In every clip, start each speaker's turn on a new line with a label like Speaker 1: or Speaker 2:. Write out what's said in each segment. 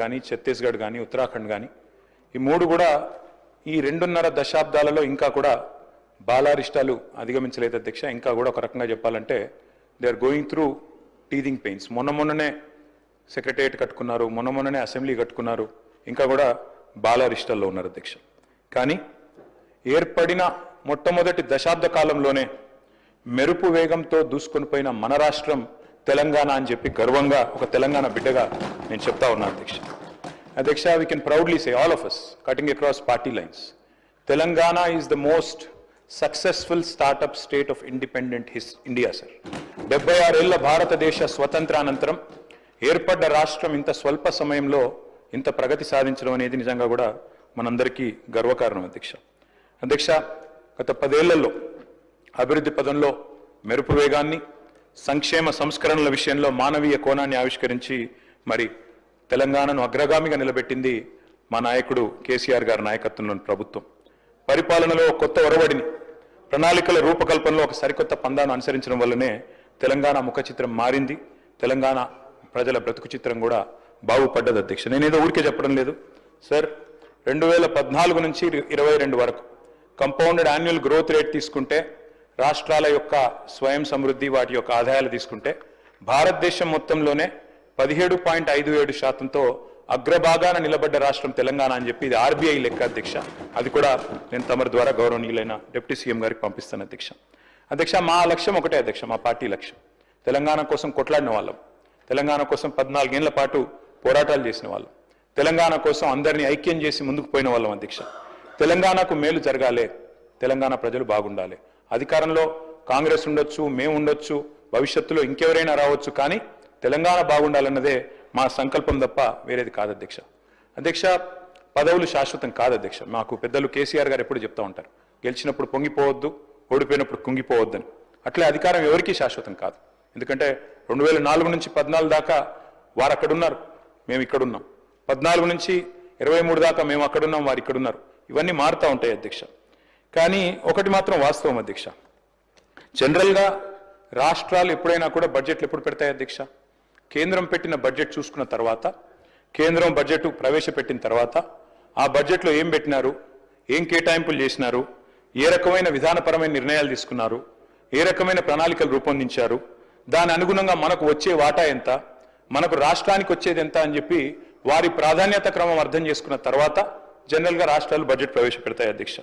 Speaker 1: కానీ ఛత్తీస్గఢ్ కానీ ఉత్తరాఖండ్ కానీ ఈ మూడు కూడా ఈ 2.5 దశాబ్దాలలో ఇంకా కూడా బాలారిష్టాలు అధిగమించలేదు అధ్యక్ష. ఇంకా కూడా ఒక రకంగా చెప్పాలంటే they are going through teething pains. మొన్ననే సెక్రటేరియట్ కట్టుకున్నారు, మొన్ననే అసెంబ్లీ కట్టుకున్నారు, ఇంకా కూడా బాలారిష్టాల్లో ఉన్నారు అధ్యక్ష. కానీ ఏర్పడిన మొట్టమొదటి దశాబ్ద కాలంలోనే మెరుపు వేగంతో దూసుకొని పోయిన మన రాష్ట్రం తెలంగాణ అని చెప్పి గర్వంగా ఒక తెలంగాణ బిడ్డగా నేను చెప్తా ఉన్నాను అధ్యక్ష. అధ్యక్ష, we can proudly say, all of us, cutting across party lines, Telangana is the most successful startup state of independent India, sir. 76 ఏళ్ల భారతదేశ స్వతంత్రానంతరం ఏర్పడ్డ రాష్ట్రం ఇంత స్వల్ప సమయంలో ఇంత ప్రగతి సాధించడం అనేది నిజంగా కూడా మనందరికీ గర్వకారణం అధ్యక్ష. అధ్యక్ష, గత 10 ఏళ్లలో అభివృద్ధి పదంలో మెరుపు వేగాన్ని, సంక్షేమ సంస్కరణల విషయంలో మానవీయ కోణాన్ని ఆవిష్కరించి మరి తెలంగాణను అగ్రగామిగా నిలబెట్టింది మా నాయకుడు కేసీఆర్ గారి నాయకత్వంలోని ప్రభుత్వం. పరిపాలనలో కొత్త ఒరవడిని, ప్రణాళికల రూపకల్పనలో ఒక సరికొత్త పందాను అనుసరించడం వల్లనే తెలంగాణ ముఖ చిత్రం మారింది. తెలంగాణ ప్రజల బ్రతుకు చిత్రం కూడా బాగుపడ్డది అధ్యక్ష. నేనేదో ఊరికే చెప్పడం లేదు సార్. 2014 నుంచి 22 వరకు కంపౌండెడ్ యాన్యువల్ గ్రోత్ రేట్ తీసుకుంటే, రాష్ట్రాల యొక్క స్వయం సమృద్ధి, వాటి యొక్క ఆదాయాలు తీసుకుంటే భారతదేశం మొత్తంలోనే 17.57%తో అగ్రభాగాన నిలబడ్డ రాష్ట్రం తెలంగాణ అని చెప్పి ఇది ఆర్బీఐ లెక్క అధ్యక్ష. అది కూడా నేను తమరి ద్వారా గౌరవనీయులైన డిప్యూటీ సీఎం గారికి పంపిస్తాను అధ్యక్ష. అధ్యక్ష, మా లక్ష్యం ఒకటే అధ్యక్ష, మా పార్టీ లక్ష్యం తెలంగాణ కోసం కొట్లాడిన వాళ్ళం, తెలంగాణ కోసం 14 ఏళ్ల పాటు పోరాటాలు చేసిన వాళ్ళం, తెలంగాణ కోసం అందరినీ ఐక్యం చేసి ముందుకు పోయిన వాళ్ళం అధ్యక్ష. తెలంగాణకు మేలు జరగాలి, తెలంగాణ ప్రజలు బాగుండాలి. అధికారంలో కాంగ్రెస్ ఉండొచ్చు, మేము ఉండొచ్చు, భవిష్యత్తులో ఇంకెవరైనా రావచ్చు, కానీ తెలంగాణ బాగుండాలన్నదే మా సంకల్పం తప్ప వేరేది కాదు అధ్యక్ష. అధ్యక్ష, పదవులు శాశ్వతం కాదు అధ్యక్ష. మాకు పెద్దలు కేసీఆర్ గారు ఎప్పుడు చెప్తా ఉంటారు, గెలిచినప్పుడు పొంగిపోవద్దు, ఓడిపోయినప్పుడు కుంగిపోవద్దని. అట్లే అధికారం ఎవరికీ శాశ్వతం కాదు. ఎందుకంటే 2004 నుంచి 14 దాకా వారు అక్కడున్నారు, మేము ఇక్కడున్నాం. 14 నుంచి 23 దాకా మేము అక్కడున్నాం, వారు ఇక్కడున్నారు. ఇవన్నీ మారుతూ ఉంటాయి అధ్యక్ష. కానీ ఒకటి మాత్రం వాస్తవం అధ్యక్ష, జనరల్గా రాష్ట్రాలు ఎప్పుడైనా కూడా బడ్జెట్లు ఎప్పుడు పెడతాయి అధ్యక్ష? కేంద్రం పెట్టిన బడ్జెట్ చూసుకున్న తర్వాత, కేంద్రం బడ్జెట్ ప్రవేశపెట్టిన తర్వాత ఆ బడ్జెట్లో ఏం పెట్టినారు, ఏం కేటాయింపులు చేసినారు, ఏ రకమైన విధానపరమైన నిర్ణయాలు తీసుకున్నారు, ఏ రకమైన ప్రణాళికలు రూపొందించారు, దాని అనుగుణంగా మనకు వచ్చే వాటా ఎంత, మనకు రాష్ట్రానికి వచ్చేది ఎంత అని చెప్పి వారి ప్రాధాన్యత క్రమం అర్థం చేసుకున్న తర్వాత జనరల్గా రాష్ట్రాలు బడ్జెట్ ప్రవేశపెడతాయి అధ్యక్ష.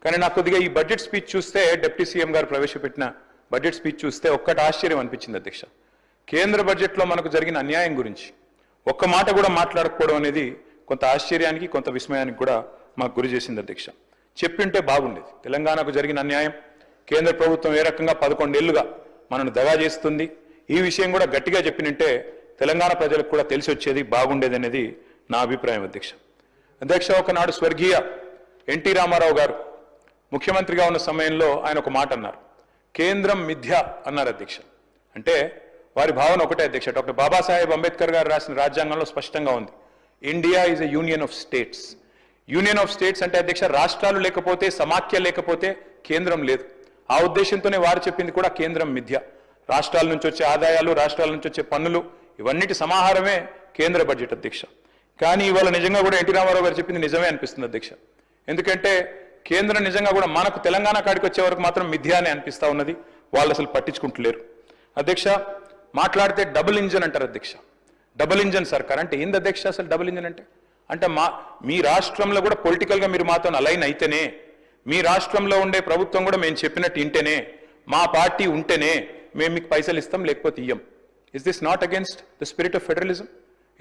Speaker 1: కానీ నాకు కొద్దిగా ఈ బడ్జెట్ స్పీచ్ చూస్తే, డిప్యూటీ సీఎం గారు ప్రవేశపెట్టిన బడ్జెట్ స్పీచ్ చూస్తే ఒక్కటి ఆశ్చర్యం అనిపించింది అధ్యక్ష. కేంద్ర బడ్జెట్లో మనకు జరిగిన అన్యాయం గురించి ఒక్క మాట కూడా మాట్లాడకపోవడం అనేది కొంత ఆశ్చర్యానికి, కొంత విస్మయానికి కూడా మాకు గురి చేసింది అధ్యక్ష. చెప్పింటే బాగుండేది. తెలంగాణకు జరిగిన అన్యాయం, కేంద్ర ప్రభుత్వం ఏ రకంగా 11 ఏళ్లుగా మనను దగా చేస్తుంది, ఈ విషయం కూడా గట్టిగా చెప్పినంటే తెలంగాణ ప్రజలకు కూడా తెలిసి వచ్చేది, బాగుండేది అనేది నా అభిప్రాయం అధ్యక్ష. అధ్యక్ష, ఒకనాడు స్వర్గీయ ఎన్టీ రామారావు గారు ముఖ్యమంత్రిగా ఉన్న సమయంలో ఆయన ఒక మాట అన్నారు, కేంద్రం మిథ్య అన్నారు అధ్యక్ష. అంటే వారి భావన ఒకటే అధ్యక్ష, డాక్టర్ బాబాసాహెబ్ అంబేద్కర్ గారు రాసిన రాజ్యాంగంలో స్పష్టంగా ఉంది, India is a union of states. Union of states అంటే అధ్యక్ష, రాష్ట్రాలు లేకపోతే, సమాఖ్య లేకపోతే కేంద్రం లేదు. ఆ ఉద్దేశంతోనే వారు చెప్పింది కూడా కేంద్రం మిథ్య. రాష్ట్రాల నుంచి వచ్చే ఆదాయాలు, రాష్ట్రాల నుంచి వచ్చే పన్నులు, ఇవన్నిటి సమాహారమే కేంద్ర బడ్జెట్ అధ్యక్ష. కానీ ఇవాళ నిజంగా కూడా ఎన్టీ రామారావు గారు చెప్పింది నిజమే అనిపిస్తుంది అధ్యక్ష. ఎందుకంటే కేంద్రం నిజంగా కూడా మనకు తెలంగాణ కాడికి వచ్చే వరకు మాత్రం మిథ్య అని అనిపిస్తా ఉన్నది. వాళ్ళు అసలు పట్టించుకుంటలేరు అధ్యక్ష. మాట్లాడితే డబుల్ ఇంజన్ అంటారు అధ్యక్ష. డబుల్ ఇంజన్ సర్కార్ అంటే ఏంది అధ్యక్ష? అసలు డబుల్ ఇంజన్ అంటే మీ రాష్ట్రంలో కూడా పొలిటికల్గా మీరు మాతో అలైన్ అయితేనే, మీ రాష్ట్రంలో ఉండే ప్రభుత్వం కూడా మేము చెప్పినట్టు ఇంటేనే, మా పార్టీ ఉంటేనే మేము మీకు పైసలు ఇస్తాం, లేకపోతే ఇయ్యం. Is this not against the spirit of federalism?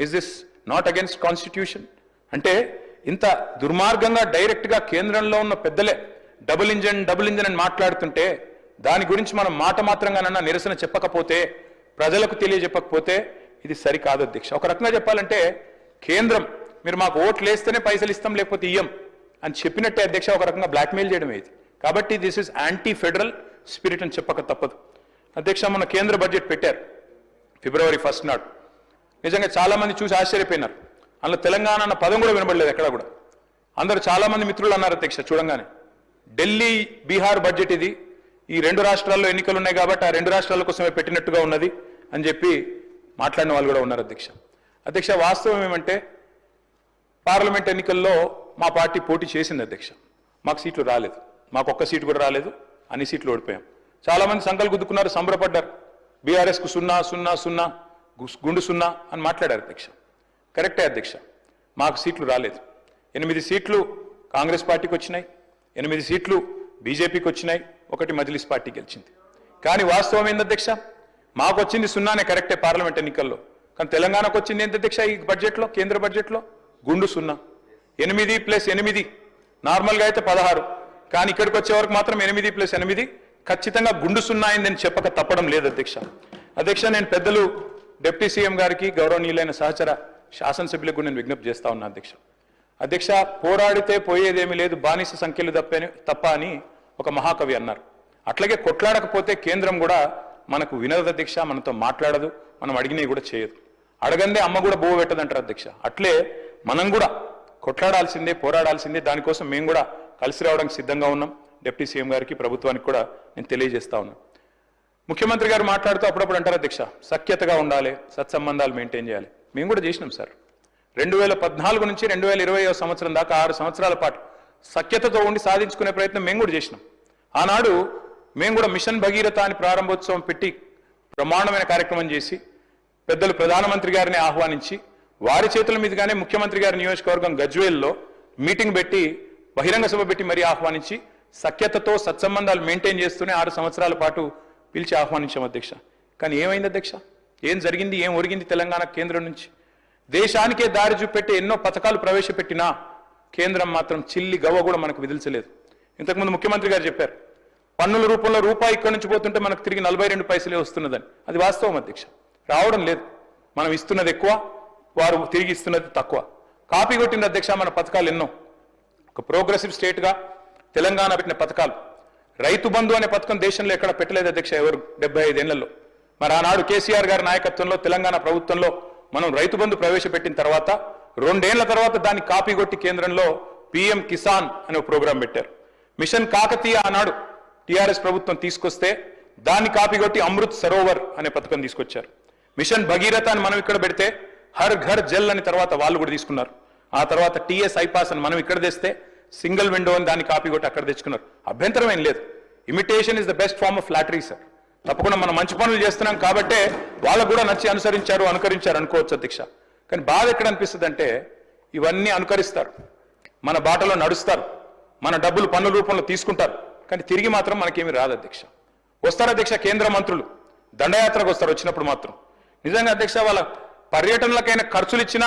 Speaker 1: Is this not against constitution? అంటే ఇంత దుర్మార్గంగా డైరెక్ట్గా కేంద్రంలో ఉన్న పెద్దలే డబుల్ ఇంజన్ అని మాట్లాడుతుంటే, దాని గురించి మనం మాట మాత్రంగానన్నా నిరసన చెప్పకపోతే, ప్రజలకు తెలియజెప్పకపోతే ఇది సరికాదు అధ్యక్ష. ఒక రకంగా చెప్పాలంటే కేంద్రం మీరు మాకు ఓట్లు వేస్తేనే పైసలు ఇస్తాం, లేకపోతే ఇయ్యం అని చెప్పినట్టే అధ్యక్ష. ఒక రకంగా బ్లాక్మెయిల్ చేయడం ఇది. కాబట్టి this is anti federal spirit అని చెప్పక తప్పదు అధ్యక్ష. మన కేంద్ర బడ్జెట్ పెట్టారు February 1 నాడు. నిజంగా చాలా మంది చూసి ఆశ్చర్యపోయినారు. అందులో తెలంగాణ అన్న పదం కూడా వినబడలేదు ఎక్కడ కూడా. అందరూ చాలా మంది మిత్రులు అన్నారు అధ్యక్ష చూడంగానే, ఢిల్లీ బీహార్ బడ్జెట్ ఇది, ఈ 2 రాష్ట్రాల్లో ఎన్నికలు ఉన్నాయి కాబట్టి ఆ 2 రాష్ట్రాల కోసమే పెట్టినట్టుగా ఉన్నది అని చెప్పి మాట్లాడిన వాళ్ళు కూడా ఉన్నారు అధ్యక్ష. అధ్యక్ష, వాస్తవం ఏమంటే పార్లమెంట్ ఎన్నికల్లో మా పార్టీ పోటీ చేసింది అధ్యక్ష. మాకు సీట్లు రాలేదు, మాకు ఒక్క సీటు కూడా రాలేదు, అన్ని సీట్లు ఓడిపోయాం. చాలామంది సంకలు గుద్దుకున్నారు, సంబరపడ్డారు. బీఆర్ఎస్కు 0-0-0 గుండు 0 అని మాట్లాడారు అధ్యక్ష. కరెక్టే అధ్యక్ష, మాకు సీట్లు రాలేదు. 8 సీట్లు కాంగ్రెస్ పార్టీకి వచ్చినాయి, 8 సీట్లు బీజేపీకి వచ్చినాయి, 1 మజ్లిస్ పార్టీ గెలిచింది. కానీ వాస్తవం ఏంది అధ్యక్ష, మాకు వచ్చింది 0నే కరెక్టే పార్లమెంట్ ఎన్నికల్లో. కానీ తెలంగాణకు వచ్చింది ఏంటి అధ్యక్ష ఈ బడ్జెట్లో, కేంద్ర బడ్జెట్లో గుండు 0. 8 + 8 నార్మల్గా అయితే 16, కానీ ఇక్కడికి వచ్చే వరకు మాత్రం 8 + 8 ఖచ్చితంగా గుండు 0 అయిందని చెప్పక తప్పడం లేదు అధ్యక్ష. అధ్యక్ష, నేను పెద్దలు డిప్యూటీ సీఎం గారికి, గౌరవనీయులైన సహచర శాసనసభ్యులకు నేను విజ్ఞప్తి చేస్తా ఉన్నా అధ్యక్ష. అధ్యక్ష, పోరాడితే పోయేదేమీ లేదు, బానిస సంఖ్యలు తప్ప అని ఒక మహాకవి అన్నారు. అట్లాగే కొట్లాడకపోతే కేంద్రం కూడా మనకు వినదు అధ్యక్ష, మనతో మాట్లాడదు, మనం అడిగినవి కూడా చేయదు. అడగందే అమ్మ కూడా బోవ పెట్టదంటారు అధ్యక్ష. అట్లే మనం కూడా కొట్లాడాల్సిందే, పోరాడాల్సిందే. దానికోసం మేము కూడా కలిసి రావడానికి సిద్ధంగా ఉన్నాం. డిప్యూటీ సీఎం గారికి, ప్రభుత్వానికి కూడా నేను తెలియజేస్తా ఉన్నా. ముఖ్యమంత్రి గారు మాట్లాడుతూ అప్పుడప్పుడు అంటారు అధ్యక్ష, సఖ్యతగా ఉండాలి, సత్సంబంధాలు మెయింటైన్ చేయాలి. మేము కూడా చేసినాం సార్. 2014 నుంచి 2020 సంవత్సరం దాకా 6 సంవత్సరాల పాటు సఖ్యతతో ఉండి సాధించుకునే ప్రయత్నం మేము కూడా చేసినాం. ఆనాడు మేము కూడా మిషన్ భగీరథ అని ప్రారంభోత్సవం పెట్టి బ్రహ్మాండమైన కార్యక్రమం చేసి పెద్దలు ప్రధానమంత్రి గారిని ఆహ్వానించి వారి చేతుల మీదుగానే ముఖ్యమంత్రి గారి నియోజకవర్గం గజ్వేల్లో మీటింగ్ పెట్టి బహిరంగ సభ పెట్టి మరీ ఆహ్వానించి సఖ్యతతో సత్సంబంధాలు మెయింటైన్ చేస్తూనే 6 సంవత్సరాల పాటు పిలిచి ఆహ్వానించాం అధ్యక్ష. కానీ ఏమైంది అధ్యక్ష, ఏం జరిగింది, ఏం ఒరిగింది తెలంగాణ కేంద్రం నుంచి? దేశానికే దారి చూపెట్టి ఎన్నో పథకాలు ప్రవేశపెట్టినా కేంద్రం మాత్రం చిల్లి గవ్వ కూడా మనకు విధించలేదు. ఇంతకుముందు ముఖ్యమంత్రి గారు చెప్పారు, పన్నుల రూపంలో రూపాయి ఇక్కడి నుంచి పోతుంటే మనకు తిరిగి 42 పైసలే వస్తున్నదని. అది వాస్తవం అధ్యక్ష, రావడం లేదు. మనం ఇస్తున్నది ఎక్కువ, వారు తిరిగి ఇస్తున్నది తక్కువ. కాపీ కొట్టిన అధ్యక్ష మన పథకాలు ఎన్నో. ఒక ప్రోగ్రెసివ్ స్టేట్గా తెలంగాణ పెట్టిన పథకాలు, రైతు బంధు అనే పథకం దేశంలో ఎక్కడ పెట్టలేదు అధ్యక్ష ఎవరు 75 ఏళ్లలో. మరి ఆనాడు కేసీఆర్ గారి నాయకత్వంలో తెలంగాణ ప్రభుత్వంలో మనం రైతు బంధు ప్రవేశపెట్టిన తర్వాత 2 ఏళ్ల తర్వాత దాన్ని కాపీ కొట్టి కేంద్రంలో PM కిసాన్ అనే ప్రోగ్రాం పెట్టారు. మిషన్ కాకతీయ ఆనాడు టీఆర్ఎస్ ప్రభుత్వం తీసుకొస్తే దాన్ని కాపీ కొట్టి అమృత్ సరోవర్ అనే పథకం తీసుకొచ్చారు. మిషన్ భగీరథ అని మనం ఇక్కడ పెడితే హర్ ఘర్ జల్ అని తర్వాత వాళ్ళు కూడా తీసుకున్నారు. ఆ తర్వాత TS ఐపాస్ అని మనం ఇక్కడ తెస్తే సింగిల్ విండో అని దాన్ని కాపీ కొట్టి అక్కడ తెచ్చుకున్నారు. అభ్యంతరం ఏం లేదు. Imitation is the best form of flattery sir. తప్పకుండా మనం మంచి పనులు చేస్తున్నాం కాబట్టే వాళ్ళకు కూడా నచ్చి అనుకరించారు అనుకోవచ్చు అధ్యక్ష. కానీ బాధ ఎక్కడ అనిపిస్తుంది అంటే, ఇవన్నీ అనుకరిస్తారు, మన బాటలో నడుస్తారు, మన డబ్బులు పన్నుల రూపంలో తీసుకుంటారు, కానీ తిరిగి మాత్రం మనకేమీ రాదు అధ్యక్ష. వస్తారు అధ్యక్ష కేంద్ర మంత్రులు, దండయాత్రకు వస్తారు. వచ్చినప్పుడు మాత్రం నిజంగా అధ్యక్ష వాళ్ళ పర్యటనలకైనా ఖర్చులు ఇచ్చినా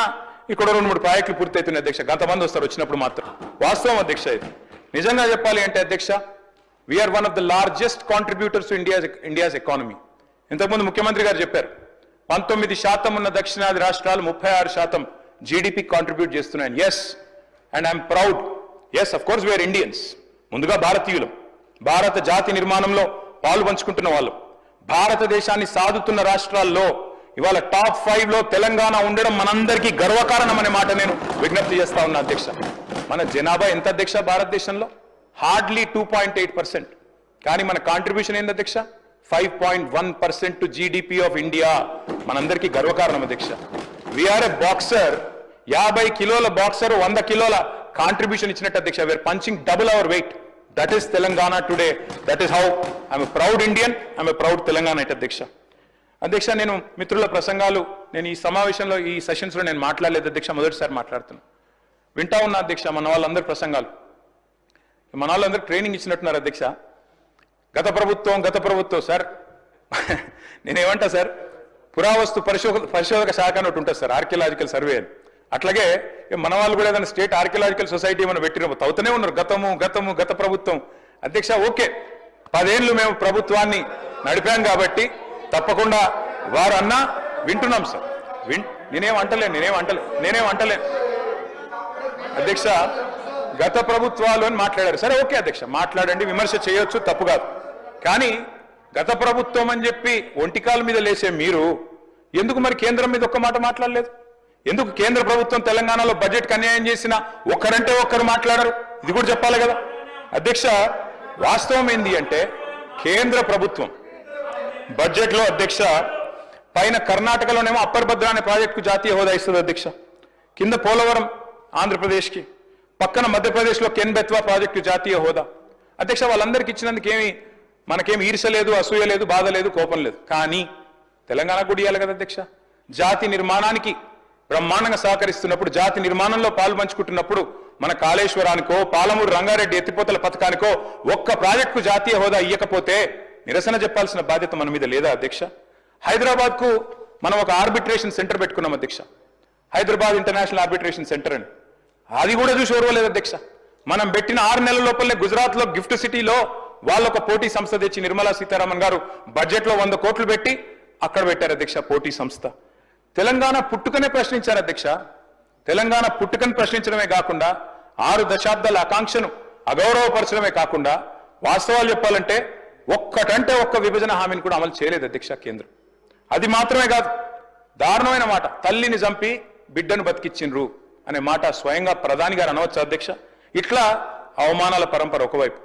Speaker 1: ఇక్కడ 2-3 ప్రాజెక్టులు పూర్తవుతున్నాయి అధ్యక్ష. గంతమంది వస్తారు వచ్చినప్పుడు మాత్రం. వాస్తవం అధ్యక్ష ఇది. నిజంగా చెప్పాలి అంటే అధ్యక్ష, we are one of the largest contributors to India's economy. ఇంతకుముందు ముఖ్యమంత్రి గారు చెప్పారు, 19% ఉన్న దక్షిణాది రాష్ట్రాలు 36% GDP కాంట్రిబ్యూట్ చేస్తున్నాయని. Yes, and I'm proud. Yes, of course we are Indians. ముందుగా భారతీయులం, భారత జాతి నిర్మాణంలో పాలు పంచుకుంటున్న వాళ్ళు. భారతదేశాన్ని సాదుతున్న రాష్ట్రాల్లో ఇవాళ టాప్ 5లో తెలంగాణ ఉండడం మనందరికీ గర్వకారణం అనే మాట నేను విజ్ఞప్తి చేస్తా ఉన్నా అధ్యక్ష. మన జనాభా ఎంత అధ్యక్ష భారతదేశంలో? హార్డ్లీ 2.8%. కానీ మన కాంట్రిబ్యూషన్ ఏంది అధ్యక్ష? 5.1% టు GDP ఆఫ్ ఇండియా. మనందరికీ గర్వకారణం అధ్యక్ష. వీఆర్ ఎ బాక్సర్. 50 కిలోల బాక్సర్ 100 కిలోల కాంట్రిబ్యూషన్ ఇచ్చినట్టు అధ్యక్ష. We are punching double our weight. That is Telangana today. That is how I'm a proud Indian, I'm a proud Telangana it అధ్యక్ష. అధ్యక్ష, నేను మిత్రుల ప్రసంగాలు నేను ఈ సమావేశంలో ఈ సెషన్స్లో నేను మాట్లాడలేదు అధ్యక్ష, మొదటిసారి మాట్లాడుతున్నాను. వింటా ఉన్నా అధ్యక్ష మన వాళ్ళందరి ప్రసంగాలు. మన వాళ్ళందరూ ట్రైనింగ్ ఇచ్చినట్టున్నారు అధ్యక్ష. గత ప్రభుత్వం సార్. నేనేమంటా సార్, పురావస్తు పరిశోధక శాఖ అని ఒకటి ఉంటుంది సార్, ఆర్కియలాజికల్ సర్వే అని. అట్లాగే మన వాళ్ళు కూడా ఏదైనా స్టేట్ ఆర్కియలాజికల్ సొసైటీ ఏమైనా పెట్టినప్పుడు అవుతూనే ఉన్నారు. గత ప్రభుత్వం అధ్యక్ష. ఓకే, 10 ఏళ్ళు మేము ప్రభుత్వాన్ని నడిపాం కాబట్టి తప్పకుండా వారు అన్నా వింటున్నాం సార్. నేనేం అంటలేను అధ్యక్ష. గత ప్రభుత్వాలు అని మాట్లాడారు. సరే, ఓకే అధ్యక్ష, మాట్లాడండి, విమర్శ చేయొచ్చు, తప్పు కాదు. కానీ గత ప్రభుత్వం అని చెప్పి ఒంటికాల మీద లేసే మీరు ఎందుకు మరి కేంద్రం మీద ఒక్క మాట మాట్లాడలేదు? ఎందుకు కేంద్ర ప్రభుత్వం తెలంగాణలో బడ్జెట్కి అన్యాయం చేసినా ఒక్కరంటే ఒక్కరు మాట్లాడరు? ఇది కూడా చెప్పాలి కదా అధ్యక్ష. వాస్తవం ఏంది అంటే, కేంద్ర ప్రభుత్వం బడ్జెట్లో అధ్యక్ష పైన కర్ణాటకలోనేమో అప్పర్ భద్ర అనే ప్రాజెక్టుకు జాతీయ హోదా ఇస్తుంది అధ్యక్ష. కింద పోలవరం ఆంధ్రప్రదేశ్కి, పక్కన మధ్యప్రదేశ్లో కెన్ బెత్వా ప్రాజెక్టు జాతీయ హోదా. అధ్యక్ష వాళ్ళందరికీ ఇచ్చినందుకు మనకేమి ఈర్ష లేదు, అసూయ లేదు, బాధ లేదు, కోపం లేదు. కానీ తెలంగాణకు కూడా ఇవ్వాలి కదా అధ్యక్ష. జాతి నిర్మాణానికి బ్రహ్మాండంగా సహకరిస్తున్నప్పుడు, జాతి నిర్మాణంలో పాలు పంచుకుంటున్నప్పుడు మన కాళేశ్వరానికో పాలమూరు రంగారెడ్డి ఎత్తిపోతల పథకానికో ఒక్క ప్రాజెక్టుకు జాతీయ హోదా ఇవ్వకపోతే నిరసన చెప్పాల్సిన బాధ్యత మన మీద లేదా అధ్యక్ష? హైదరాబాద్కు మనం ఒక ఆర్బిట్రేషన్ సెంటర్ పెట్టుకున్నాం అధ్యక్ష, హైదరాబాద్ ఇంటర్నేషనల్ ఆర్బిట్రేషన్ సెంటర్ అని. అది కూడా చూసి ఓర్వలేదు అధ్యక్ష. మనం పెట్టిన 6 నెలల లోపలనే గుజరాత్లో గిఫ్ట్ సిటీలో వాళ్ళొక పోటీ సంస్థ తెచ్చి నిర్మలా సీతారామన్ గారు బడ్జెట్లో 100 కోట్లు పెట్టి అక్కడ పెట్టారు అధ్యక్ష పోటీ సంస్థ. తెలంగాణ పుట్టుకనే ప్రశ్నించారు అధ్యక్ష. తెలంగాణ పుట్టుకను ప్రశ్నించడమే కాకుండా 6 దశాబ్దాల ఆకాంక్షను అగౌరవపరచడమే కాకుండా వాస్తవాలు చెప్పాలంటే ఒక్కటంటే ఒక్క విభజన హామీని కూడా అమలు చేయలేదు అధ్యక్ష కేంద్రం. అది మాత్రమే కాదు, దారుణమైన మాట, తల్లిని చంపి బిడ్డను బతికిచ్చిండ్రు అనే మాట స్వయంగా ప్రధాని గారు అనవచ్చు అధ్యక్ష. ఇట్లా అవమానాల పరంపర ఒకవైపు.